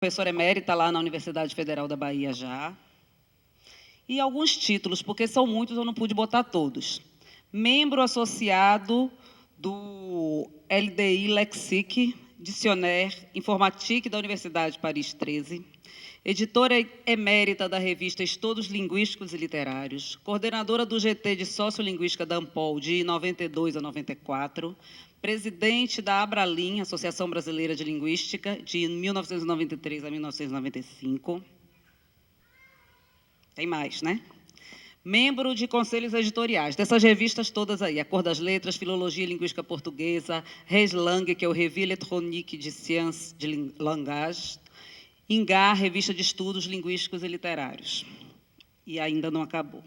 Professora emérita lá na Universidade Federal da Bahia já. E alguns títulos, porque são muitos, eu não pude botar todos. Membro associado do LDI Lexique, Dicionnaire Informatique da Universidade Paris 13, editora emérita da revista Estudos Linguísticos e Literários, coordenadora do GT de Sociolinguística da Ampol de 92 a 94, presidente da Abralim, Associação Brasileira de Linguística, de 1993 a 1995. Tem mais, né? Membro de conselhos editoriais dessas revistas todas aí, A Cor das Letras, Filologia e Linguística Portuguesa, Reslang, que é o Revue Électronique de Sciences de Langage, Ingar, Revista de Estudos Linguísticos e Literários. E ainda não acabou.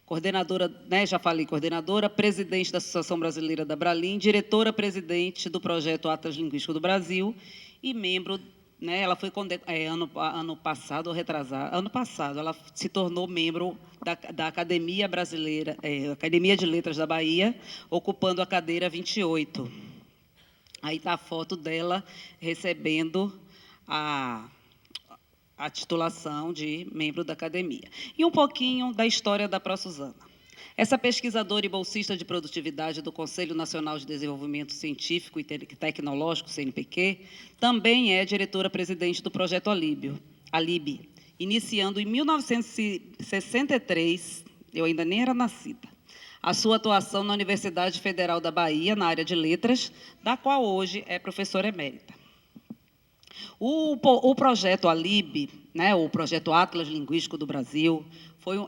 Coordenadora, né, já falei, coordenadora, presidente da Associação Brasileira da Abralim, diretora-presidente do projeto Atlas Linguístico do Brasil e membro, né, ela foi ano passado, ela se tornou membro da Academia Brasileira, Academia de Letras da Bahia, ocupando a cadeira 28. Aí está a foto dela recebendo a titulação de membro da academia. E um pouquinho da história da Pró-Suzana. Essa pesquisadora e bolsista de produtividade do Conselho Nacional de Desenvolvimento Científico e Tecnológico, CNPq, também é diretora-presidente do Projeto Alibe, iniciando em 1963, eu ainda nem era nascida, a sua atuação na Universidade Federal da Bahia, na área de letras, da qual hoje é professora emérita. O projeto Alibe, né, o projeto Atlas Linguístico do Brasil,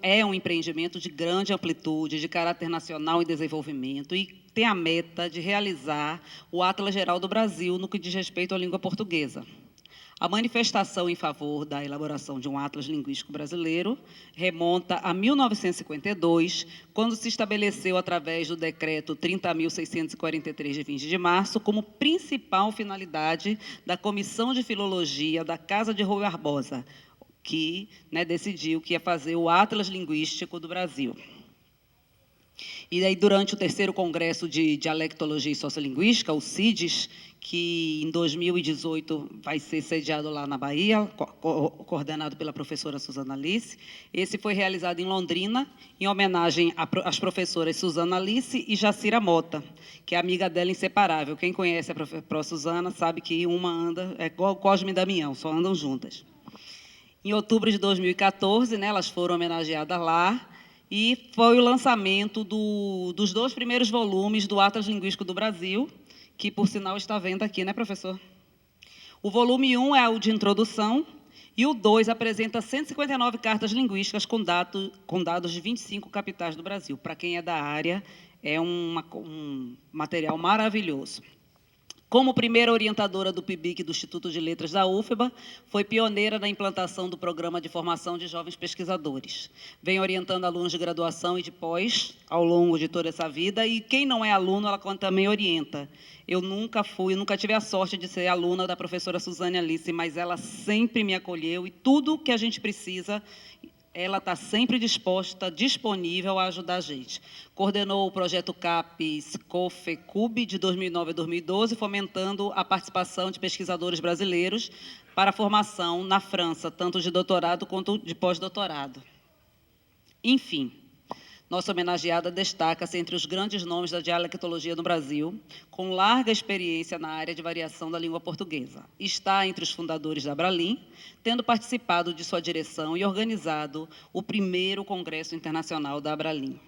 é um empreendimento de grande amplitude, de caráter nacional e desenvolvimento, e tem a meta de realizar o Atlas Geral do Brasil no que diz respeito à língua portuguesa. A manifestação em favor da elaboração de um Atlas Linguístico brasileiro remonta a 1952, quando se estabeleceu, através do Decreto 30.643, de 20 de março, como principal finalidade da Comissão de Filologia da Casa de Rui Barbosa, que, né, decidiu que ia fazer o Atlas Linguístico do Brasil. E aí, durante o 3º Congresso de Dialectologia e Sociolinguística, o CIDES, que em 2018 vai ser sediado lá na Bahia, coordenado pela professora Suzana Alice, esse foi realizado em Londrina, em homenagem às professoras Suzana Alice e Jacira Mota, que é amiga dela inseparável. Quem conhece a professora Suzana sabe que uma anda, é igual Cosme e Damião, só andam juntas. Em outubro de 2014, né, elas foram homenageadas lá, e foi o lançamento dos 2 primeiros volumes do Atlas Linguístico do Brasil, que, por sinal, está vendo aqui, né, professor? O volume 1 é o de introdução, e o 2 apresenta 159 cartas linguísticas com dados de 25 capitais do Brasil. Para quem é da área, é um material maravilhoso. Como primeira orientadora do PIBIC do Instituto de Letras da UFBA, foi pioneira na implantação do Programa de Formação de Jovens Pesquisadores. Vem orientando alunos de graduação e de pós ao longo de toda essa vida, e quem não é aluno, ela também orienta. Eu nunca tive a sorte de ser aluna da professora Suzana Alice, mas ela sempre me acolheu, e tudo que a gente precisa, ela está sempre disponível a ajudar a gente. Coordenou o projeto CAPES COFECUB de 2009 a 2012, fomentando a participação de pesquisadores brasileiros para a formação na França, tanto de doutorado quanto de pós-doutorado. Enfim, nossa homenageada destaca-se entre os grandes nomes da dialectologia no Brasil, com larga experiência na área de variação da língua portuguesa. Está entre os fundadores da Abralim, tendo participado de sua direção e organizado o 1º Congresso Internacional da Abralim.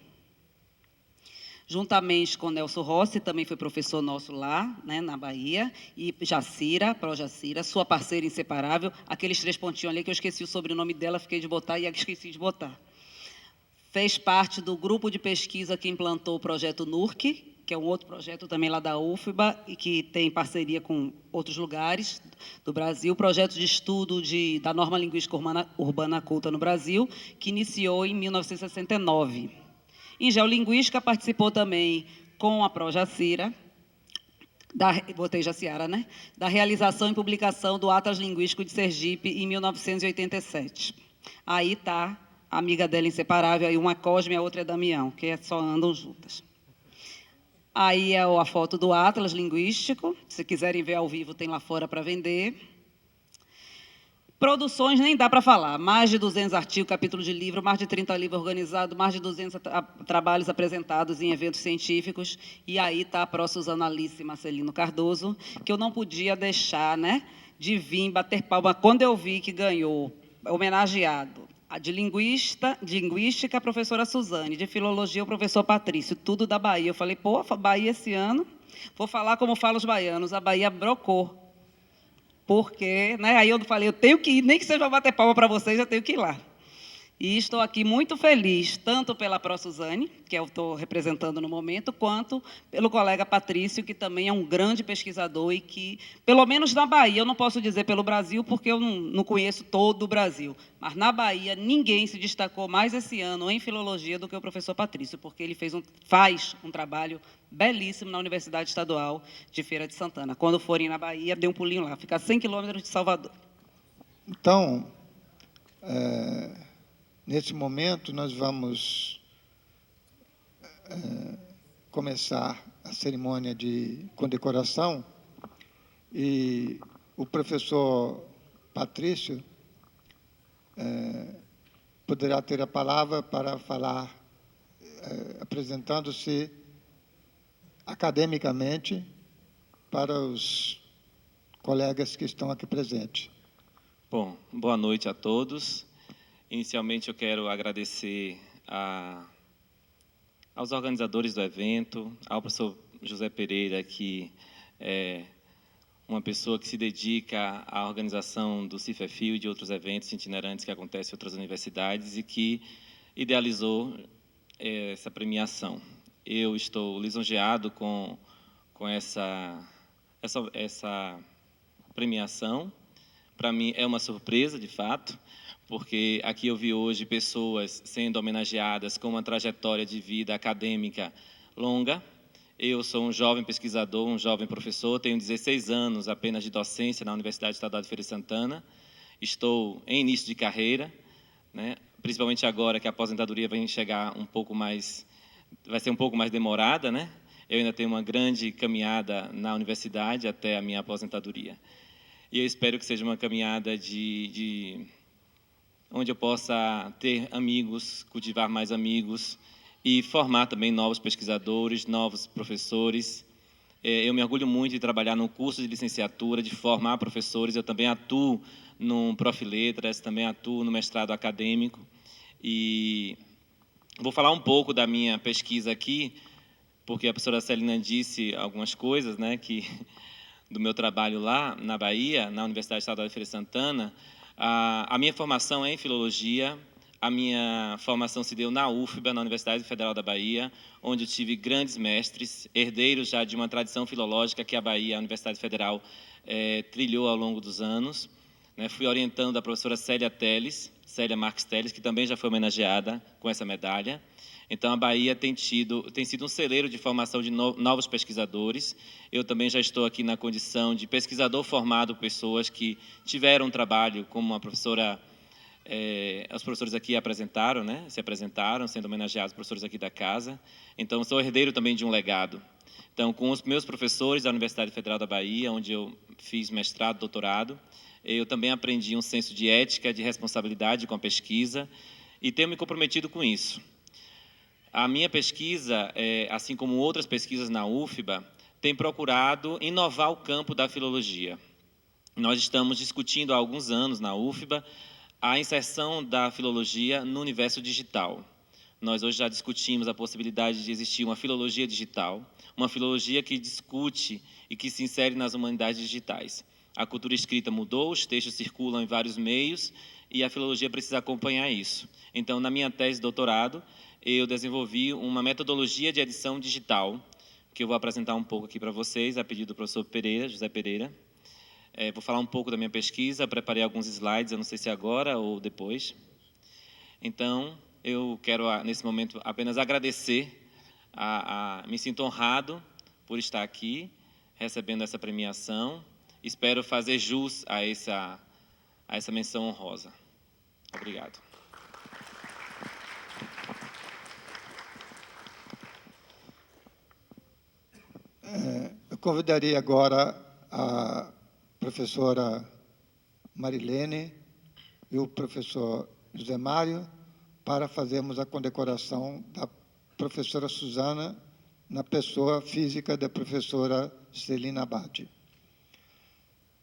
Juntamente com Nelson Rossi, também foi professor nosso lá, né, na Bahia, e Jacira, Pró-Jacira, sua parceira inseparável, aqueles 3 pontinhos ali que eu esqueci o sobrenome dela, fiquei de botar e esqueci de botar. Fez parte do grupo de pesquisa que implantou o projeto NURC, que é um outro projeto também lá da UFBA, e que tem parceria com outros lugares do Brasil, projeto de estudo da norma linguística urbana culta no Brasil, que iniciou em 1969. Em geolinguística, participou também com a Pró-Jacira, botei Jaciara, né? Da realização e publicação do Atlas Linguístico de Sergipe, em 1987. Aí está a amiga dela inseparável, aí uma Cosme e a outra é Damião, que só andam juntas. Aí é a foto do Atlas Linguístico, se quiserem ver ao vivo, tem lá fora para vender. Produções nem dá para falar, mais de 200 artigos, capítulos de livro, mais de 30 livros organizados, mais de 200 trabalhos apresentados em eventos científicos, e aí está a pró-Suzana Alice Marcelino Cardoso, que eu não podia deixar, né, de vir bater palma quando eu vi que ganhou, homenageado, de linguística, a professora Suzane, de filologia, o professor Patrício, tudo da Bahia. Eu falei, pô, Bahia esse ano, vou falar como falam os baianos, a Bahia brocou. Porque, né, aí eu falei, eu tenho que ir, nem que seja para bater palma para vocês, eu tenho que ir lá. E estou aqui muito feliz, tanto pela Pró-Suzane, que eu estou representando no momento, quanto pelo colega Patrício, que também é um grande pesquisador e que, pelo menos na Bahia, eu não posso dizer pelo Brasil, porque eu não conheço todo o Brasil, mas na Bahia ninguém se destacou mais esse ano em filologia do que o professor Patrício, porque ele faz um trabalho belíssimo na Universidade Estadual de Feira de Santana. Quando forem na Bahia, dê um pulinho lá, fica a 100 quilômetros de Salvador. Então, nesse momento, nós vamos começar a cerimônia de condecoração e o professor Patrício poderá ter a palavra para falar, apresentando-se academicamente para os colegas que estão aqui presentes. Bom, boa noite a todos. Inicialmente, eu quero agradecer aos organizadores do evento, ao professor José Pereira, que é uma pessoa que se dedica à organização do Cifefio e de outros eventos itinerantes que acontecem em outras universidades e que idealizou essa premiação. Eu estou lisonjeado com essa premiação. Para mim, é uma surpresa, de fato, porque aqui eu vi hoje pessoas sendo homenageadas com uma trajetória de vida acadêmica longa. Eu sou um jovem pesquisador, um jovem professor, tenho 16 anos apenas de docência na Universidade Estadual de Feira de Santana. Estou em início de carreira, né? Principalmente agora que a aposentadoria vai chegar vai ser um pouco mais demorada, né? Eu ainda tenho uma grande caminhada na universidade até a minha aposentadoria. E eu espero que seja uma caminhada onde eu possa ter amigos, cultivar mais amigos e formar também novos pesquisadores, novos professores. Eu me orgulho muito de trabalhar no curso de licenciatura, de formar professores. Eu também atuo no Profiletras, também atuo no mestrado acadêmico. E vou falar um pouco da minha pesquisa aqui, porque a professora Celina disse algumas coisas, né, do meu trabalho lá na Bahia, na Universidade Estadual de Feira de Santana. A minha formação é em filologia. A minha formação se deu na UFBA, na Universidade Federal da Bahia, onde eu tive grandes mestres, herdeiros já de uma tradição filológica que a Bahia, a Universidade Federal, trilhou ao longo dos anos. Fui orientando a professora Célia Marques Teles, que também já foi homenageada com essa medalha. Então, a Bahia tem sido um celeiro de formação de novos pesquisadores. Eu também já estou aqui na condição de pesquisador formado por pessoas que tiveram um trabalho, como a professora... os professores aqui se apresentaram, sendo homenageados professores aqui da casa. Então, sou herdeiro também de um legado. Então, com os meus professores da Universidade Federal da Bahia, onde eu fiz mestrado, doutorado, eu também aprendi um senso de ética, de responsabilidade com a pesquisa, e tenho me comprometido com isso. A minha pesquisa, assim como outras pesquisas na UFBA, tem procurado inovar o campo da filologia. Nós estamos discutindo há alguns anos na UFBA a inserção da filologia no universo digital. Nós hoje já discutimos a possibilidade de existir uma filologia digital, uma filologia que discute e que se insere nas humanidades digitais. A cultura escrita mudou, os textos circulam em vários meios e a filologia precisa acompanhar isso. Então, na minha tese de doutorado, eu desenvolvi uma metodologia de edição digital, que eu vou apresentar um pouco aqui para vocês, a pedido do professor José Pereira. Vou falar um pouco da minha pesquisa, preparei alguns slides, eu não sei se agora ou depois. Então, eu quero, nesse momento, apenas agradecer, me sinto honrado por estar aqui, recebendo essa premiação. Espero fazer jus a essa menção honrosa. Obrigado. Eu convidaria agora a professora Marilene e o professor José Mário para fazermos a condecoração da professora Suzana na pessoa física da professora Celina Abad.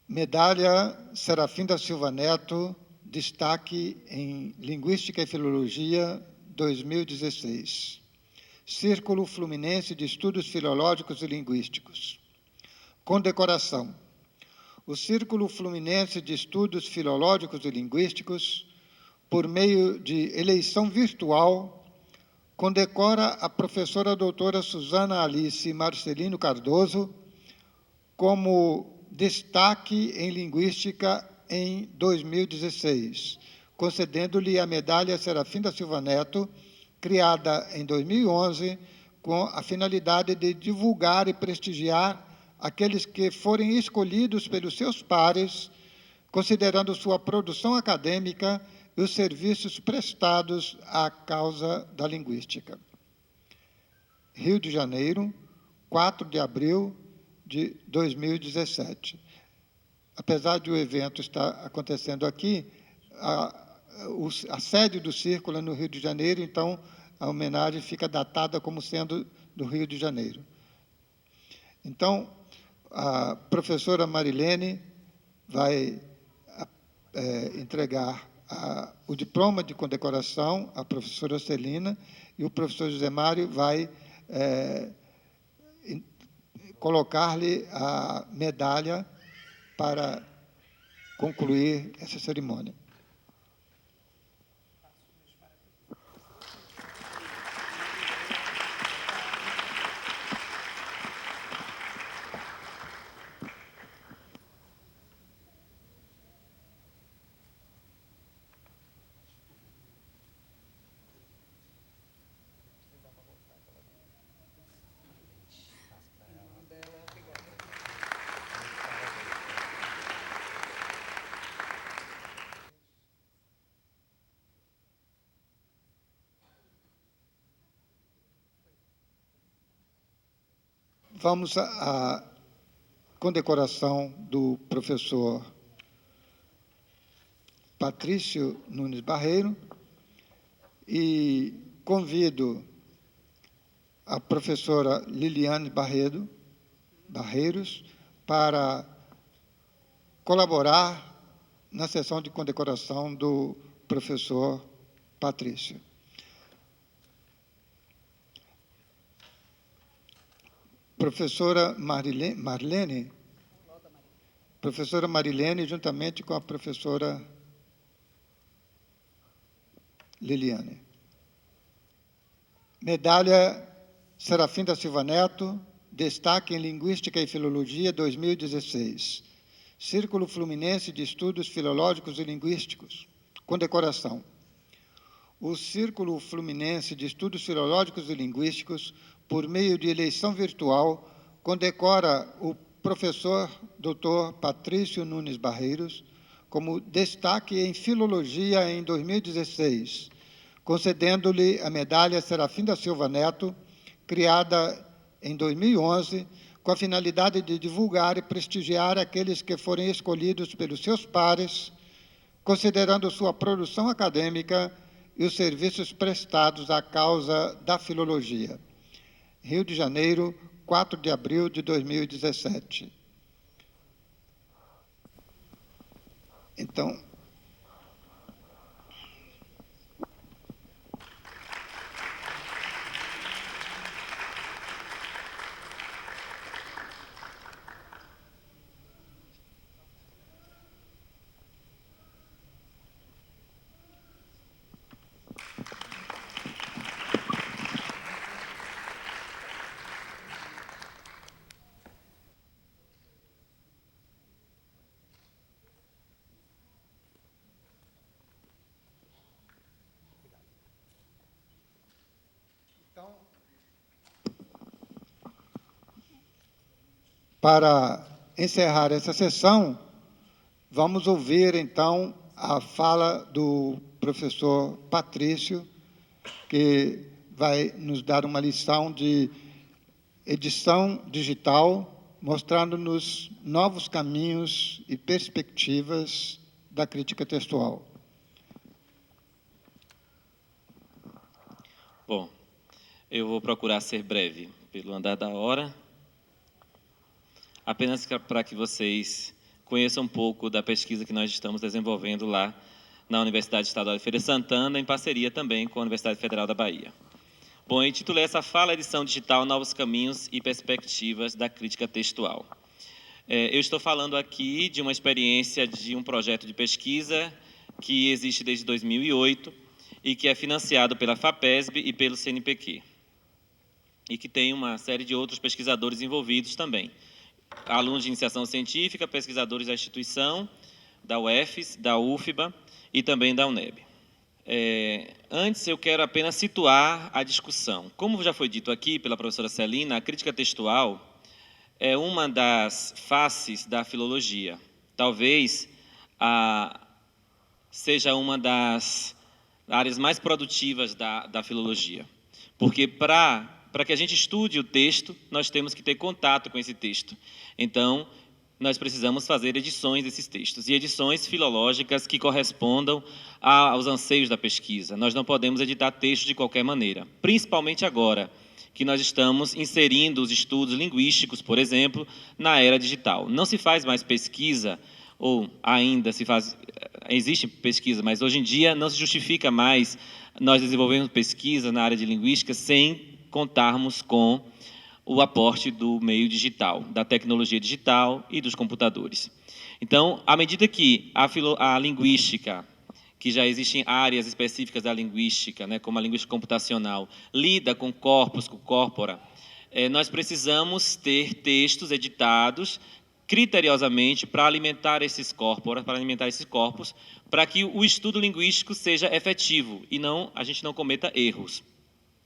Medalha Serafim da Silva Neto, destaque em Linguística e Filologia 2016. Círculo Fluminense de Estudos Filológicos e Linguísticos. Condecoração. O Círculo Fluminense de Estudos Filológicos e Linguísticos, por meio de eleição virtual, condecora a professora doutora Suzana Alice Marcelino Cardoso como destaque em Linguística em 2016, concedendo-lhe a Medalha Serafim da Silva Neto, criada em 2011, com a finalidade de divulgar e prestigiar aqueles que forem escolhidos pelos seus pares, considerando sua produção acadêmica e os serviços prestados à causa da linguística. Rio de Janeiro, 4 de abril de 2017. Apesar de o evento estar acontecendo aqui, a sede do Círculo é no Rio de Janeiro, então a homenagem fica datada como sendo do Rio de Janeiro. Então, a professora Marilene vai entregar o diploma de condecoração à professora Celina e o professor José Mário vai colocar-lhe a medalha para concluir essa cerimônia. Vamos à condecoração do professor Patrício Nunes Barreiro e convido a professora Liliane Barreiros para colaborar na sessão de condecoração do professor Patrício. Professora Marilene, juntamente com a professora Liliane. Medalha Serafim da Silva Neto, destaque em Linguística e Filologia 2016. Círculo Fluminense de Estudos Filológicos e Linguísticos. Condecoração. O Círculo Fluminense de Estudos Filológicos e Linguísticos, por meio de eleição virtual, condecora o professor Dr. Patrício Nunes Barreiros como destaque em Filologia em 2016, concedendo-lhe a Medalha Serafim da Silva Neto, criada em 2011, com a finalidade de divulgar e prestigiar aqueles que forem escolhidos pelos seus pares, considerando sua produção acadêmica e os serviços prestados à causa da filologia. Rio de Janeiro, 4 de abril de 2017. Então, para encerrar essa sessão, vamos ouvir, então, a fala do professor Patrício, que vai nos dar uma lição de edição digital, mostrando-nos novos caminhos e perspectivas da crítica textual. Bom, eu vou procurar ser breve, pelo andar da hora. Apenas para que vocês conheçam um pouco da pesquisa que nós estamos desenvolvendo lá na Universidade Estadual de Feira de Santana, em parceria também com a Universidade Federal da Bahia. Bom, eu intitulei essa fala Edição Digital, Novos Caminhos e Perspectivas da Crítica Textual. Eu estou falando aqui de uma experiência de um projeto de pesquisa que existe desde 2008 e que é financiado pela FAPESB e pelo CNPq, e que tem uma série de outros pesquisadores envolvidos também. Alunos de iniciação científica, pesquisadores da instituição, da UFES, da UFBA e também da UNEB. Antes, eu quero apenas situar a discussão. Como já foi dito aqui pela professora Celina, a crítica textual é uma das faces da filologia. Talvez seja uma das áreas mais produtivas da filologia. Porque para que a gente estude o texto, nós temos que ter contato com esse texto. Então, nós precisamos fazer edições desses textos, e edições filológicas que correspondam aos anseios da pesquisa. Nós não podemos editar textos de qualquer maneira, principalmente agora que nós estamos inserindo os estudos linguísticos, por exemplo, na era digital. Não se faz mais pesquisa, ou ainda se faz, existe pesquisa, mas hoje em dia não se justifica mais nós desenvolvermos pesquisa na área de linguística sem contarmos com o aporte do meio digital, da tecnologia digital e dos computadores. Então, à medida que a linguística, que já existem áreas específicas da linguística, né, como a linguística computacional, lida com corpos, com corpora, nós precisamos ter textos editados criteriosamente para alimentar esses corpora, para que o estudo linguístico seja efetivo e a gente não cometa erros.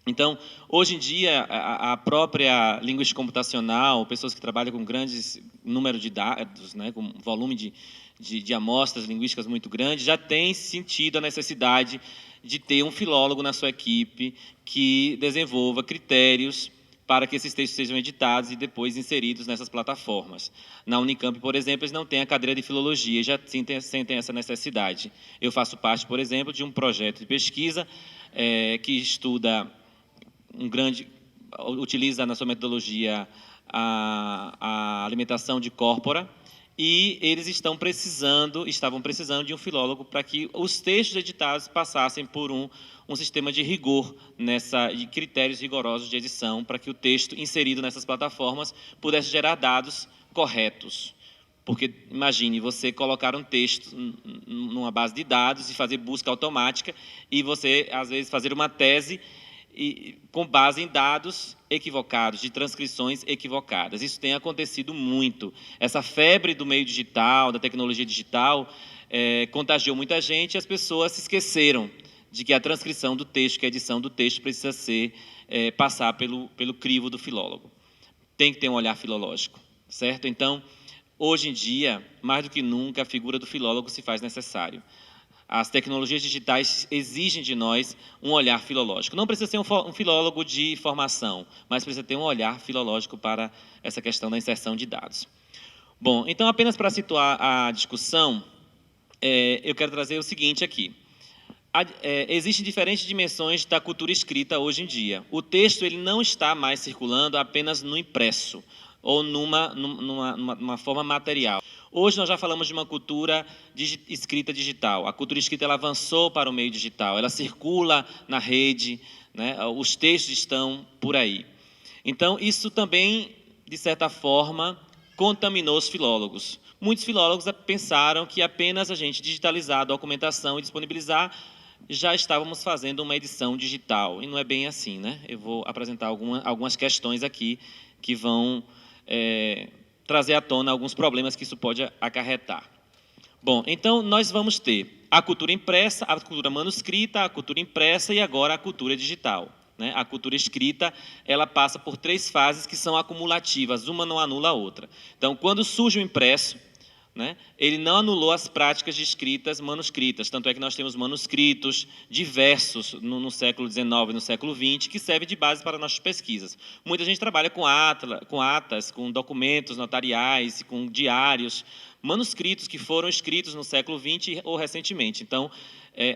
Então, hoje em dia, a própria linguística computacional, pessoas que trabalham com grandes número de dados, né, com volume de amostras linguísticas muito grande, já tem sentido a necessidade de ter um filólogo na sua equipe que desenvolva critérios para que esses textos sejam editados e depois inseridos nessas plataformas. Na Unicamp, por exemplo, eles não têm a cadeira de filologia, já sentem essa necessidade. Eu faço parte, por exemplo, de um projeto de pesquisa que estuda utiliza na sua metodologia a alimentação de corpora, e eles estavam precisando de um filólogo para que os textos editados passassem por um sistema de rigor, de critérios rigorosos de edição, para que o texto inserido nessas plataformas pudesse gerar dados corretos. Porque, imagine, você colocar um texto numa base de dados e fazer busca automática, e você, às vezes, fazer uma tese com base em dados equivocados, de transcrições equivocadas. Isso tem acontecido muito. Essa febre do meio digital, da tecnologia digital, contagiou muita gente, e as pessoas se esqueceram de que a transcrição do texto, que a edição do texto precisa passar pelo crivo do filólogo. Tem que ter um olhar filológico, certo? Então, hoje em dia, mais do que nunca, a figura do filólogo se faz necessário. As tecnologias digitais exigem de nós um olhar filológico. Não precisa ser um filólogo de formação, mas precisa ter um olhar filológico para essa questão da inserção de dados. Bom, então, apenas para situar a discussão, eu quero trazer o seguinte aqui. Existem diferentes dimensões da cultura escrita hoje em dia. O texto ele não está mais circulando apenas no impresso ou numa forma material. Hoje nós já falamos de uma cultura escrita digital. A cultura escrita ela avançou para o meio digital, ela circula na rede, né? Os textos estão por aí. Então, isso também, de certa forma, contaminou os filólogos. Muitos filólogos pensaram que apenas a gente digitalizar a documentação e disponibilizar, já estávamos fazendo uma edição digital. E não é bem assim, né? Eu vou apresentar algumas questões aqui que vão trazer à tona alguns problemas que isso pode acarretar. Bom, então nós vamos ter a cultura impressa, a cultura manuscrita, a cultura impressa e agora a cultura digital, né? A cultura escrita, ela passa por 3 fases que são acumulativas, uma não anula a outra. Então, quando surge o impresso, né, ele não anulou as práticas de escritas manuscritas, tanto é que nós temos manuscritos diversos no século XIX e no século XX, que servem de base para nossas pesquisas. Muita gente trabalha com atas, com documentos notariais, com diários, manuscritos que foram escritos no século XX ou recentemente. Então,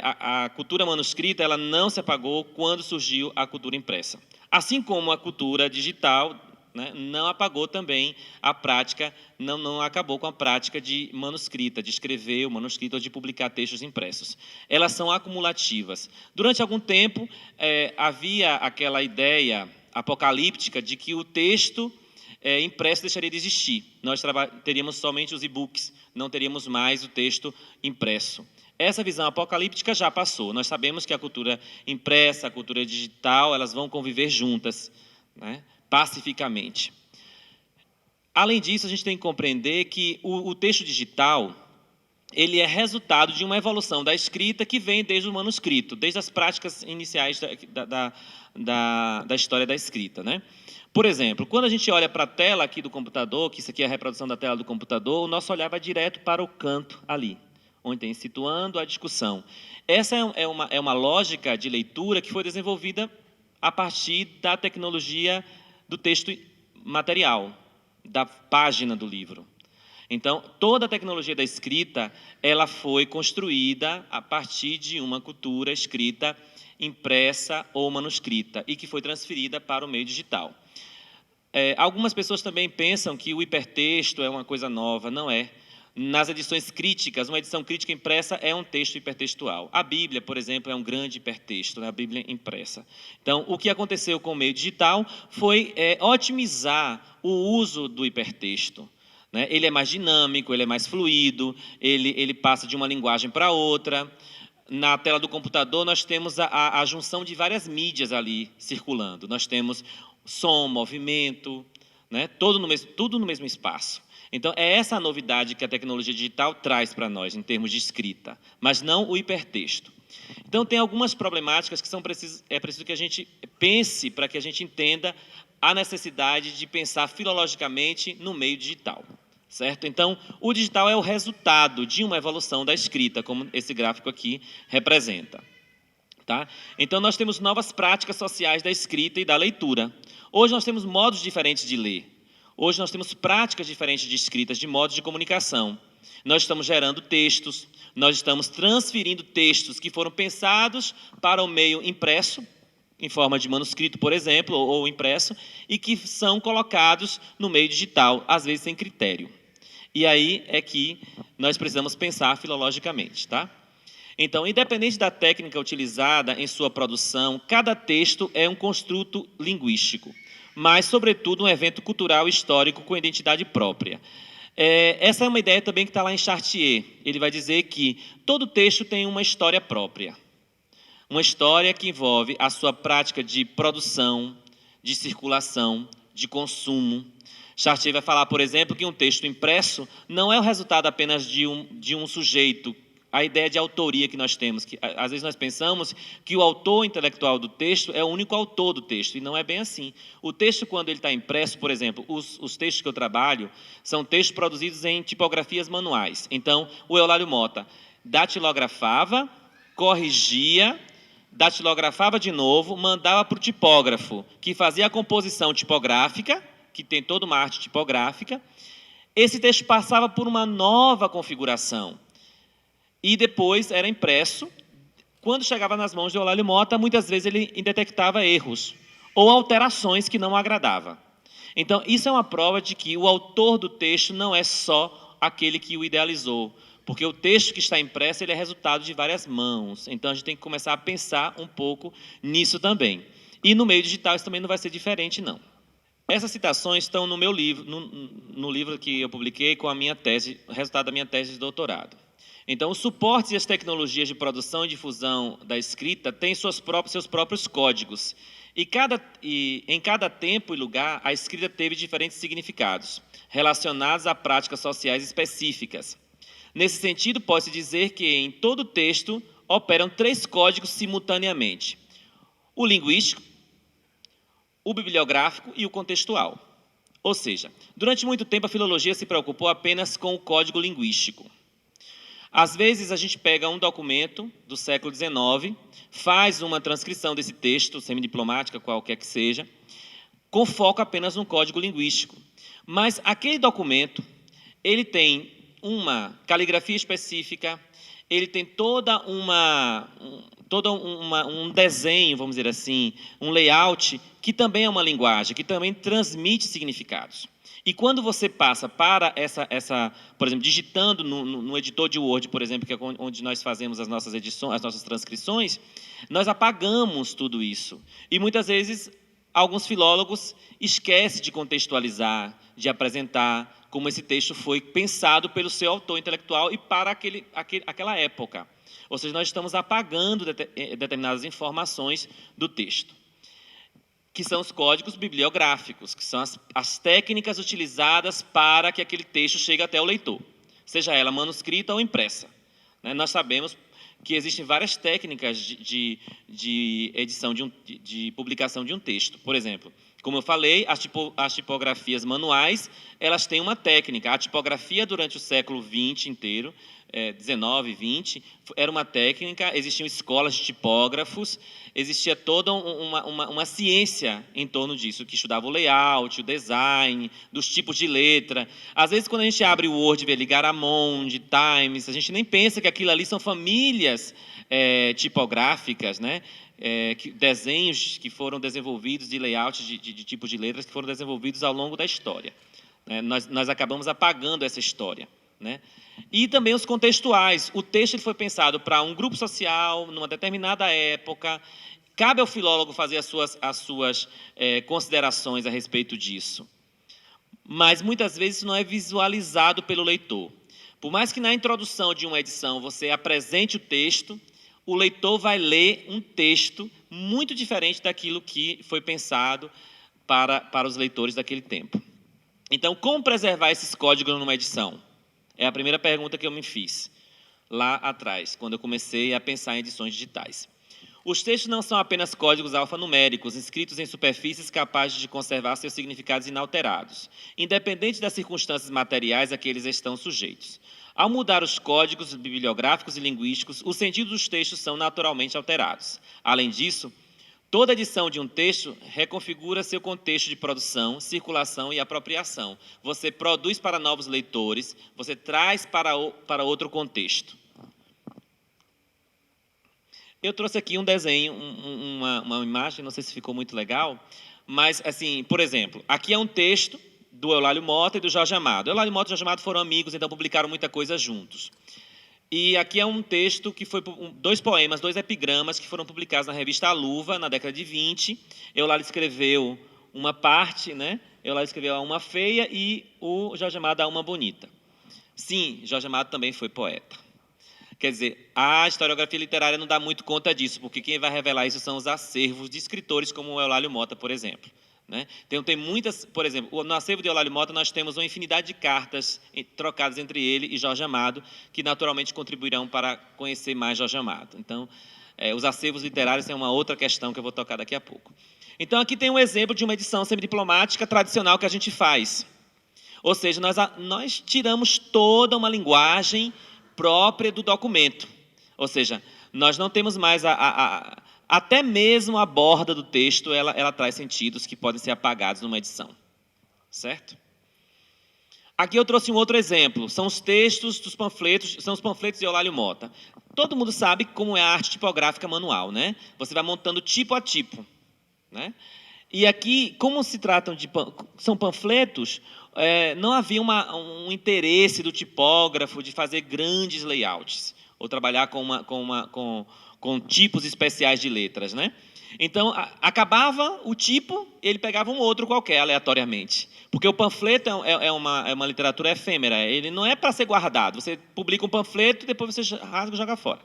a cultura manuscrita ela não se apagou quando surgiu a cultura impressa. Assim como a cultura digital, né, não apagou também a prática, não acabou com a prática de manuscrita, de escrever o manuscrito ou de publicar textos impressos. Elas são acumulativas. Durante algum tempo, havia aquela ideia apocalíptica de que o texto impresso deixaria de existir. Nós teríamos somente os e-books, não teríamos mais o texto impresso. Essa visão apocalíptica já passou. Nós sabemos que a cultura impressa, a cultura digital, elas vão conviver juntas, né, pacificamente. Além disso, a gente tem que compreender que o texto digital ele é resultado de uma evolução da escrita que vem desde o manuscrito, desde as práticas iniciais da história da escrita, né? Por exemplo, quando a gente olha para a tela aqui do computador, que isso aqui é a reprodução da tela do computador, o nosso olhar vai direto para o canto ali, onde tem situando a discussão. Essa é uma lógica de leitura que foi desenvolvida a partir da tecnologia do texto material, da página do livro. Então, toda a tecnologia da escrita, ela foi construída a partir de uma cultura escrita impressa ou manuscrita e que foi transferida para o meio digital. Algumas pessoas também pensam que o hipertexto é uma coisa nova, não é. Nas edições críticas, uma edição crítica impressa é um texto hipertextual. A Bíblia, por exemplo, é um grande hipertexto, né? A Bíblia impressa. Então, o que aconteceu com o meio digital foi otimizar o uso do hipertexto, né? Ele é mais dinâmico, ele é mais fluido, ele passa de uma linguagem para outra. Na tela do computador, nós temos a junção de várias mídias ali circulando. Nós temos som, movimento, né? Tudo no mesmo espaço. Então, é essa a novidade que a tecnologia digital traz para nós, em termos de escrita, mas não o hipertexto. Então, tem algumas problemáticas que é preciso que a gente pense para que a gente entenda a necessidade de pensar filologicamente no meio digital, certo? Então, o digital é o resultado de uma evolução da escrita, como esse gráfico aqui representa. Tá? Então, nós temos novas práticas sociais da escrita e da leitura. Hoje, nós temos modos diferentes de ler. Hoje nós temos práticas diferentes de escritas, de modos de comunicação. Nós estamos gerando textos, nós estamos transferindo textos que foram pensados para o meio impresso, em forma de manuscrito, por exemplo, ou impresso, e que são colocados no meio digital, às vezes sem critério. E aí é que nós precisamos pensar filologicamente, tá? Então, independente da técnica utilizada em sua produção, cada texto é um construto linguístico, mas, sobretudo, um evento cultural e histórico com identidade própria. Essa é uma ideia também que está lá em Chartier. Ele vai dizer que todo texto tem uma história própria. Uma história que envolve a sua prática de produção, de circulação, de consumo. Chartier vai falar, por exemplo, que um texto impresso não é o resultado apenas de um sujeito. A ideia de autoria que nós temos, que às vezes nós pensamos que o autor intelectual do texto é o único autor do texto, e não é bem assim. O texto, quando ele está impresso, por exemplo, os textos que eu trabalho são textos produzidos em tipografias manuais. Então, o Eulália Motta datilografava, corrigia, datilografava de novo, mandava para o tipógrafo, que fazia a composição tipográfica, que tem toda uma arte tipográfica. Esse texto passava por uma nova configuração. E depois era impresso. Quando chegava nas mãos de Eulália Motta, muitas vezes ele detectava erros ou alterações que não agradavam. Então, isso é uma prova de que o autor do texto não é só aquele que o idealizou, porque o texto que está impresso ele é resultado de várias mãos. Então, a gente tem que começar a pensar um pouco nisso também. E no meio digital isso também não vai ser diferente, não. Essas citações estão no meu livro, no livro que eu publiquei com a minha tese, o resultado da minha tese de doutorado. Então, os suportes e as tecnologias de produção e difusão da escrita têm seus próprios códigos. E em cada tempo e lugar, a escrita teve diferentes significados, relacionados a práticas sociais específicas. Nesse sentido, pode-se dizer que em todo texto operam 3 códigos simultaneamente: o linguístico, o bibliográfico e o contextual. Ou seja, durante muito tempo a filologia se preocupou apenas com o código linguístico. Às vezes a gente pega um documento do século XIX, faz uma transcrição desse texto, semidiplomática, qualquer que seja, com foco apenas no código linguístico. Mas aquele documento, ele tem uma caligrafia específica, ele tem um desenho, vamos dizer assim, um layout, que também é uma linguagem, que também transmite significados. E quando você passa para por exemplo, digitando no editor de Word, por exemplo, que é onde nós fazemos as nossas edições, as nossas transcrições, nós apagamos tudo isso. E muitas vezes alguns filólogos esquecem de contextualizar, de apresentar como esse texto foi pensado pelo seu autor intelectual e para aquela época. Ou seja, nós estamos apagando determinadas informações do texto, que são os códigos bibliográficos, que são as técnicas utilizadas para que aquele texto chegue até o leitor, seja ela manuscrita ou impressa. Nós sabemos que existem várias técnicas de edição, de publicação de um texto. Por exemplo, como eu falei, as tipografias manuais, elas têm uma técnica. A tipografia durante o século XX inteiro, 19, 20, era uma técnica, existiam escolas de tipógrafos, existia toda uma ciência em torno disso, que estudava o layout, o design, dos tipos de letra. Às vezes, quando a gente abre o Word, vê ali Garamond, Times, a gente nem pensa que aquilo ali são famílias tipográficas, né? Desenhos que foram desenvolvidos de layout de tipos de letras que foram desenvolvidos ao longo da história. Nós acabamos apagando essa história, né? E também os contextuais. O texto ele foi pensado para um grupo social, numa determinada época. Cabe ao filólogo fazer as suas considerações a respeito disso. Mas, muitas vezes, isso não é visualizado pelo leitor. Por mais que na introdução de uma edição você apresente o texto, o leitor vai ler um texto muito diferente daquilo que foi pensado para os leitores daquele tempo. Então, como preservar esses códigos numa edição? É a primeira pergunta que eu me fiz lá atrás, quando eu comecei a pensar em edições digitais. Os textos não são apenas códigos alfanuméricos, inscritos em superfícies capazes de conservar seus significados inalterados, independente das circunstâncias materiais a que eles estão sujeitos. Ao mudar os códigos bibliográficos e linguísticos, os sentidos dos textos são naturalmente alterados. Além disso, toda edição de um texto reconfigura seu contexto de produção, circulação e apropriação. Você produz para novos leitores, você traz para outro contexto. Eu trouxe aqui um desenho, uma imagem, não sei se ficou muito legal, mas, assim, por exemplo, aqui é um texto do Eulálio Mota e do Jorge Amado. Eulálio Mota e Jorge Amado foram amigos, então publicaram muita coisa juntos. E aqui é um texto que foi 2 poemas, 2 epigramas que foram publicados na revista A Luva, na década de 20. Eulálio escreveu uma parte, né? Eulálio escreveu a Uma Feia e o Jorge Amado a Uma Bonita. Sim, Jorge Amado também foi poeta. Quer dizer, a historiografia literária não dá muito conta disso, porque quem vai revelar isso são os acervos de escritores como o Eulálio Mota, por exemplo. Né? Então, tem muitas, por exemplo, no acervo de Eulálio Mota nós temos uma infinidade de cartas trocadas entre ele e Jorge Amado, que naturalmente contribuirão para conhecer mais Jorge Amado. Então, os acervos literários é uma outra questão que eu vou tocar daqui a pouco. Então, aqui tem um exemplo de uma edição semidiplomática tradicional que a gente faz. Ou seja, nós tiramos toda uma linguagem própria do documento. Ou seja, nós não temos mais até mesmo a borda do texto, ela traz sentidos que podem ser apagados numa edição. Certo? Aqui eu trouxe um outro exemplo. São os textos dos panfletos, são os panfletos de Eulálio Mota. Todo mundo sabe como é a arte tipográfica manual, né? Você vai montando tipo a tipo, né? E aqui, como se tratam são panfletos, não havia um interesse do tipógrafo de fazer grandes layouts, ou trabalhar com tipos especiais de letras, né? Então, acabava o tipo, ele pegava um outro qualquer, aleatoriamente. Porque o panfleto é uma literatura efêmera, ele não é para ser guardado. Você publica um panfleto e depois você rasga e joga fora.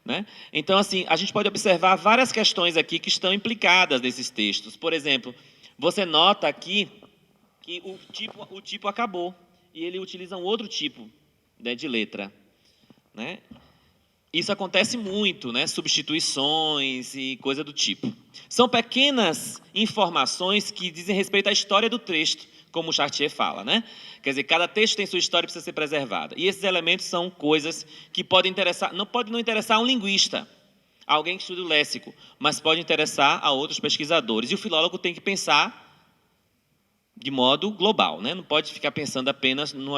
Né? Então, assim, a gente pode observar várias questões aqui que estão implicadas nesses textos. Por exemplo, você nota aqui que o tipo acabou e ele utiliza um outro tipo, né, de letra. Né? Isso acontece muito, né? Substituições e coisa do tipo. São pequenas informações que dizem respeito à história do texto, como o Chartier fala, né? Quer dizer, cada texto tem sua história e precisa ser preservada. E esses elementos são coisas que podem interessar, pode não interessar a um linguista, a alguém que estuda o léxico, mas pode interessar a outros pesquisadores. E o filólogo tem que pensar de modo global, né? Não pode ficar pensando apenas numa